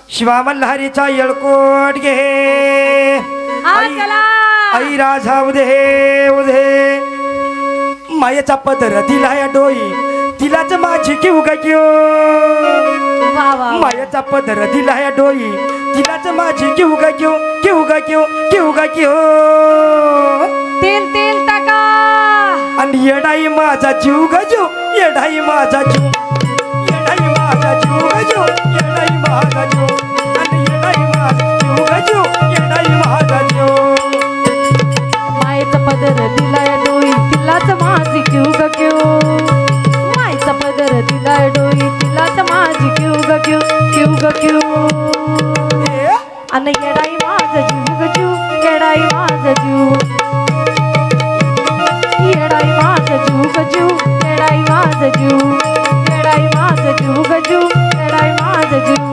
शिवा मल्हारीचा येळकोट घे आई राजा उदे उदे मायेचा पदर दिलाय डोई तिलाच माझी घेऊ ग घेऊ मायेचा पदर दिलाय डोई तिलाच माझी घेऊ ग घेऊ घेऊ ग घेऊ घेऊ ग घेऊ तेल तेल टाका आणि येडाई माझा जीव ग जीव येडाई माझा जीव येडाई माझा जीव ग जीव येडाई माझा जीव आणि येडाई माझा जीव ग जीव येडाई माझा जीव मायेचा पदर दिलाय डोई तिलाच माझी घेऊ ग घेऊ मायेचा पदर दिलाय डोई तिलाच माझी घेऊ ग घेऊ घेऊ ग घेऊ अन येडाई माझा जीव ग जीव येडाई माझा जीव येडाई माझा जीव ग जीव येडाई माझा जीव येडाई माझा जीव ग जीव येडाई माझा जीव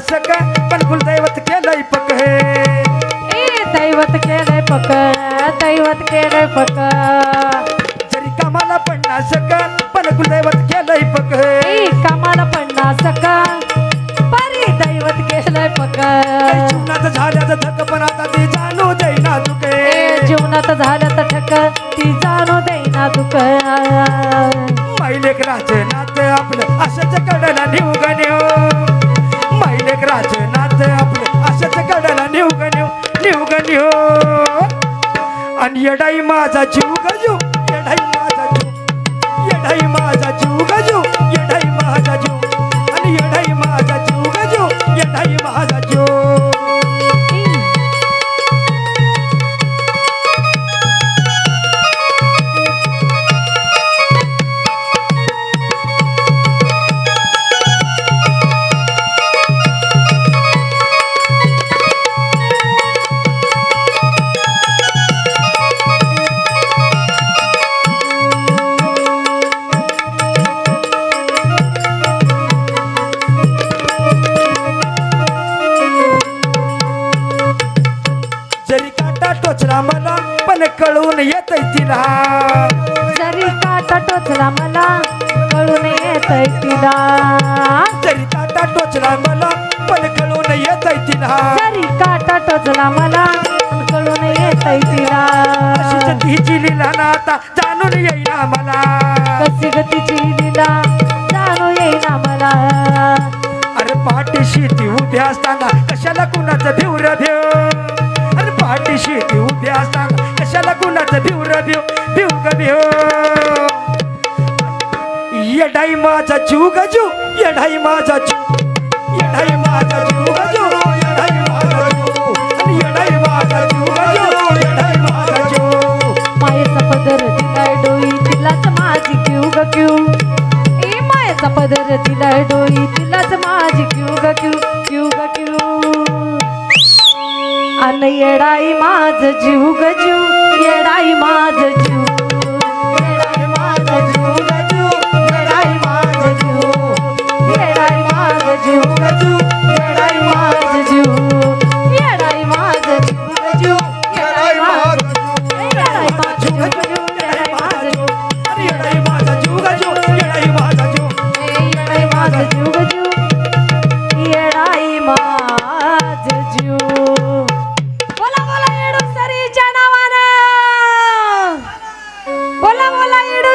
सक पण कुलदैवत केलंय पक हे ए दैवत केलंय पक दैवत केलंय पक जरी कामाला पन्नास का पण कुलदैवत केलंय पक ए कामाला 50 का परी दैवत केलंय पक जीवनात झाल्याचं थक पण आता ती जाणू देईना दुखे ए जीवनात झालं तर ठक ती जाणू देईना दुख मैलेकराचे नात आपलं अशाच कडला नेऊ ग नेऊ मैलेकराचे नात आपलं अशाच कडला नेऊ ग नेऊ नेऊ ग नेऊ आणि येडाई माझा जीव ग जीव येडाई माझा जीव येडाई माझा जीव ग जीव येडाई माझा जीव आणि येडाई माझा जीव ग जीव येडाई माझा जीव टोचला मला पण कळून येतय तिला जरी काटा टोचला मला कळून येतय तिला जरी काटा टोचला मला पण कळून येतय तिला जरी काटा टोचला मला कळून येतय तिला अशीच तिची लीला ना आता जाणून येईना मला कशी गतीची लीला जाणू येईना मला अरे पाठीशी ती उभ्या असताना कशाला कुणाचं भिवर देव पाठीशी ती उभ्या असताना कशाला कुणाचं भिवर देव भिव ग भिव येडाई माझा जीव ग जीव येडाई माझा जीव येडाई माझा जीव ग जीव येडाई माझा जीव आणि येडाई माझा जीव ग जीव येडाई माझा जीव मायेचा पदर दिलाय डोई तिलाच माझी घेऊ ग घेऊ ए मायेचा पदर दिलाय डोई तिलाच माझी घेऊ ग घेऊ घेऊ ग घेऊ अन येडाई माझ जीव ग जीव येडाई माझ जीव येडाई माझ जीव ग जीव येडाई माझ जीव येडाई माझ जीव ग जीव येडाई माझ जीव येडाई माझ जीव ग जीव येडाई माझ येडाई माझ जीव ग जीव येडाई माझ जीव अरे येडाई माझा जीव ग जीव येडाई माझा जीव येडाई माझ जीव ग जीव येडाई माझ जीव बोला बोला येडू सरीच्या नावानं बोला बोला येडू